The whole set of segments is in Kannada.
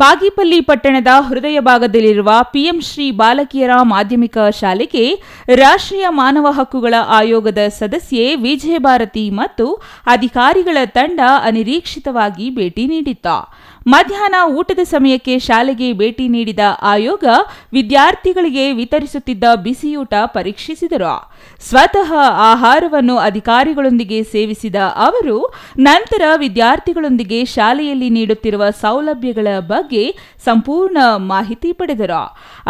ಬಾಗೇಪಲ್ಲಿ ಪಟ್ಟಣದ ಹೃದಯ ಭಾಗದಲ್ಲಿರುವ ಪಿಎಂ ಶ್ರೀ ಬಾಲಕಿಯರ ಮಾಧ್ಯಮಿಕ ಶಾಲೆಗೆ ರಾಷ್ಟ್ರೀಯ ಮಾನವ ಹಕ್ಕುಗಳ ಆಯೋಗದ ಸದಸ್ಯೆ ವಿಜಯಭಾರತಿ ಮತ್ತು ಅಧಿಕಾರಿಗಳ ತಂಡ ಅನಿರೀಕ್ಷಿತವಾಗಿ ಭೇಟಿ ನೀಡಿತ್ತು. ಮಧ್ಯಾಹ್ನ ಊಟದ ಸಮಯಕ್ಕೆ ಶಾಲೆಗೆ ಭೇಟಿ ನೀಡಿದ ಆಯೋಗ ವಿದ್ಯಾರ್ಥಿಗಳಿಗೆ ವಿತರಿಸುತ್ತಿದ್ದ ಬಿಸಿಯೂಟ ಪರೀಕ್ಷಿಸಿದರು. ಸ್ವತಃ ಆಹಾರವನ್ನು ಅಧಿಕಾರಿಗಳೊಂದಿಗೆ ಸೇವಿಸಿದ ಅವರು ನಂತರ ವಿದ್ಯಾರ್ಥಿಗಳೊಂದಿಗೆ ಶಾಲೆಯಲ್ಲಿ ನೀಡುತ್ತಿರುವ ಸೌಲಭ್ಯಗಳ ಬಗ್ಗೆ ಸಂಪೂರ್ಣ ಮಾಹಿತಿ ಪಡೆದರು.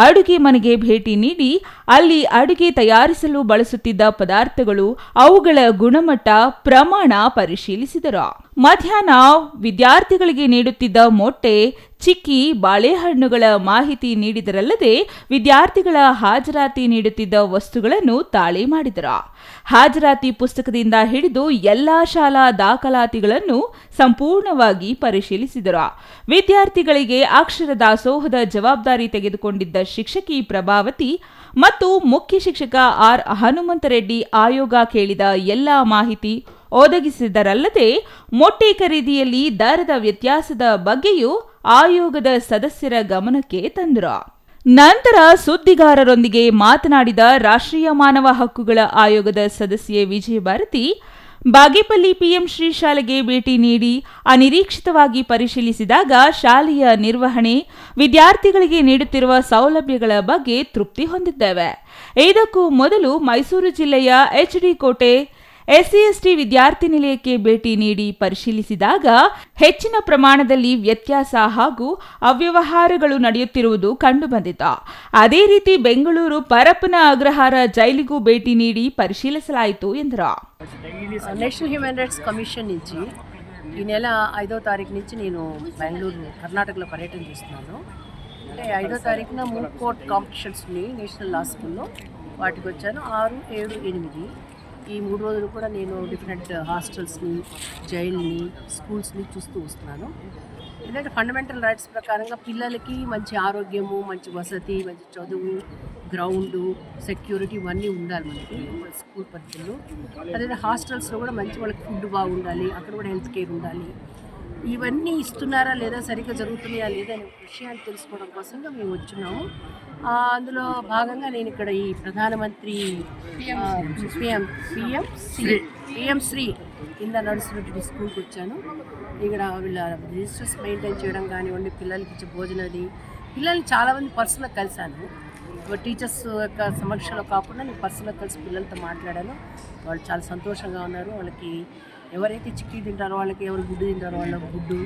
ಅಡುಗೆ ಮನೆಗೆ ಭೇಟಿ ನೀಡಿ ಅಲ್ಲಿ ಅಡುಗೆ ತಯಾರಿಸಲು ಬಳಸುತ್ತಿದ್ದ ಪದಾರ್ಥಗಳು, ಅವುಗಳ ಗುಣಮಟ್ಟ, ಪ್ರಮಾಣ ಪರಿಶೀಲಿಸಿದರು. ಮಧ್ಯಾಹ್ನ ವಿದ್ಯಾರ್ಥಿಗಳಿಗೆ ನೀಡುತ್ತಿದ್ದ ಮೊಟ್ಟೆ, ಚಿಕ್ಕಿ, ಬಾಳೆಹಣ್ಣುಗಳ ಮಾಹಿತಿ ನೀಡಿದರಲ್ಲದೆ ವಿದ್ಯಾರ್ಥಿಗಳ ಹಾಜರಾತಿ ನೀಡುತ್ತಿದ್ದ ವಸ್ತುಗಳನ್ನು ತಾಳೆ ಮಾಡಿದರು. ಹಾಜರಾತಿ ಪುಸ್ತಕದಿಂದ ಹಿಡಿದು ಎಲ್ಲಾ ಶಾಲಾ ದಾಖಲಾತಿಗಳನ್ನು ಸಂಪೂರ್ಣವಾಗಿ ಪರಿಶೀಲಿಸಿದರು. ವಿದ್ಯಾರ್ಥಿಗಳಿಗೆ ಅಕ್ಷರ ದಾಸೋಹದ ಜವಾಬ್ದಾರಿ ತೆಗೆದುಕೊಂಡಿದ್ದ ಶಿಕ್ಷಕಿ ಪ್ರಭಾವತಿ ಮತ್ತು ಮುಖ್ಯ ಶಿಕ್ಷಕ ಆರ್ ಹನುಮಂತರೆಡ್ಡಿ ಆಯೋಗ ಕೇಳಿದ ಎಲ್ಲಾ ಮಾಹಿತಿ ಒದಗಿಸಿದರಲ್ಲದೆ ಮೊಟ್ಟೆ ಖರೀದಿಯಲ್ಲಿ ದರದ ವ್ಯತ್ಯಾಸದ ಬಗ್ಗೆಯೂ ಆಯೋಗದ ಸದಸ್ಯರ ಗಮನಕ್ಕೆ ತಂದರು. ನಂತರ ಸುದ್ದಿಗಾರರೊಂದಿಗೆ ಮಾತನಾಡಿದ ರಾಷ್ಟ್ರೀಯ ಮಾನವ ಹಕ್ಕುಗಳ ಆಯೋಗದ ಸದಸ್ಯೆ ವಿಜಯಭಾರತಿ, ಬಾಗೇಪಲ್ಲಿ ಪಿಎಂ ಶ್ರೀ ಶಾಲೆಗೆ ಭೇಟಿ ನೀಡಿ ಅನಿರೀಕ್ಷಿತವಾಗಿ ಪರಿಶೀಲಿಸಿದಾಗ ಶಾಲೆಯ ನಿರ್ವಹಣೆ, ವಿದ್ಯಾರ್ಥಿಗಳಿಗೆ ನೀಡುತ್ತಿರುವ ಸೌಲಭ್ಯಗಳ ಬಗ್ಗೆ ತೃಪ್ತಿ ಹೊಂದಿದ್ದೇವೆ. ಇದಕ್ಕೂ ಮೊದಲು ಮೈಸೂರು ಜಿಲ್ಲೆಯ ಎಚ್ಡಿ ಕೋಟೆ ಎಸ್ಸಿ/ಎಸ್ಟಿ ವಿದ್ಯಾರ್ಥಿ ನಿಲಯಕ್ಕೆ ಭೇಟಿ ನೀಡಿ ಪರಿಶೀಲಿಸಿದಾಗ ಹೆಚ್ಚಿನ ಪ್ರಮಾಣದಲ್ಲಿ ವ್ಯತ್ಯಾಸ ಹಾಗೂ ಅವ್ಯವಹಾರಗಳು ನಡೆಯುತ್ತಿರುವುದು ಕಂಡುಬಂದಿತು. ಅದೇ ರೀತಿ ಬೆಂಗಳೂರು ಪರಪ್ಪನ ಅಗ್ರಹಾರ ಜೈಲಿಗೂ ಭೇಟಿ ನೀಡಿ ಪರಿಶೀಲಿಸಲಾಯಿತು ಎಂದರು. నేషనల్ హ్యూమన్ రైట్స్ కమిషన్ నుంచి ఈ నెల 5వ తారీఖు నుంచి నేను బెంగళూరు కర్ణాటకలో పర్యటన చేస్తున్నాను. అంటే 5వ తారీఖున మూక్ కోర్ట్ కాంపిటీషన్స్ ఉన్నాయి నేషనల్ లా స్కూల్లో, వాటికి వచ్చాను. 6, 7, 8 ఈ 3 రోజులు కూడా నేను డిఫరెంట్ హాస్టల్స్ని, జైల్ని, స్కూల్స్ని చూస్తూ వస్తున్నాను. ఎందుకంటే ఫండమెంటల్ రైట్స్ ప్రకారంగా పిల్లలకి మంచి ఆరోగ్యము, మంచి వసతి, మంచి చదువు, గ్రౌండు, సెక్యూరిటీ ఇవన్నీ ఉండాలి మనకి స్కూల్ పరిధిలో. అదే హాస్టల్స్లో కూడా మంచి వాళ్ళకి ఫుడ్ బాగుండాలి, అక్కడ కూడా హెల్త్ కేర్ ఉండాలి. ఇవన్నీ ఇస్తున్నారా లేదా, సరిగ్గా జరుగుతున్నాయా లేదా అనే విషయాన్ని తెలుసుకోవడం కోసంగా మేము వచ్చున్నాము. అందులో భాగంగా నేను ఇక్కడ ఈ ప్రధానమంత్రి పిఎం శ్రీ కింద నడుస్తున్నటువంటి స్కూల్కి వచ్చాను. ఇక్కడ వీళ్ళ రిజిస్టర్స్ మెయింటైన్ చేయడం కానివ్వండి, పిల్లలకి ఇచ్చే భోజనది, పిల్లల్ని చాలామంది పర్సనల్గా కలిశాను. టీచర్స్ యొక్క సమక్షంలో కాకుండా నేను పర్సనల్గా కలిసి పిల్లలతో మాట్లాడాను. వాళ్ళు చాలా సంతోషంగా ఉన్నారు. వాళ్ళకి ఎవరైతే చిక్కీ తింటారో వాళ్ళకి, ఎవరు గుడ్డు తింటారో వాళ్ళకి గుడ్డు,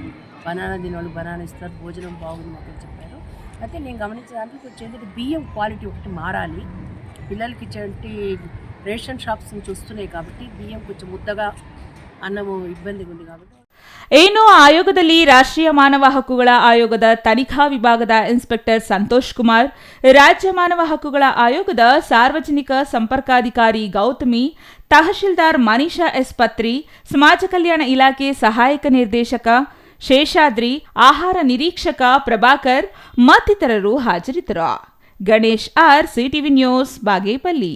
బనానా తినే వాళ్ళు బనానా ఇస్తారు, భోజనం బాగుంది మాకు చెప్పారు. అయితే నేను గమనించిన దాంట్లో వచ్చేది బియ్యం క్వాలిటీ ఒకటి మారాలి. పిల్లలకి ఇచ్చేటి ರೇಷನ್ ಶಾಪ್ಸ್ నుంచి వస్తున్నాయి కాబట్టి బియ్యం కొంచెం ముద్దగా ಅನ್ನವು ಇಬ್ಬಂದಿಗೆ ఉంది కాబట్టి. ಏನು ಆಯೋಗದಲ್ಲಿ ರಾಷ್ಟ್ರೀಯ ಮಾನವ ಹಕ್ಕುಗಳ ಆಯೋಗದ ತನಿಖಾ ವಿಭಾಗದ ಇನ್ಸ್ಪೆಕ್ಟರ್ ಸಂತೋಷ್ ಕುಮಾರ್, ರಾಜ್ಯ ಮಾನವ ಹಕ್ಕುಗಳ ಆಯೋಗದ ಸಾರ್ವಜನಿಕ ಸಂಪರ್ಕಾಧಿಕಾರಿ ಗೌತಮಿ, ತಹಶೀಲ್ದಾರ್ ಮನೀಷಾ ಎಸ್ ಪತ್ರಿ, ಸಮಾಜ ಕಲ್ಯಾಣ ಇಲಾಖೆ ಸಹಾಯಕ ನಿರ್ದೇಶಕ ಶೇಷಾದ್ರಿ, ಆಹಾರ ನಿರೀಕ್ಷಕ ಪ್ರಭಾಕರ್ ಮತ್ತಿತರರು ಹಾಜರಿದ್ದರು. Ganesh R, CTV news, Bagepalli.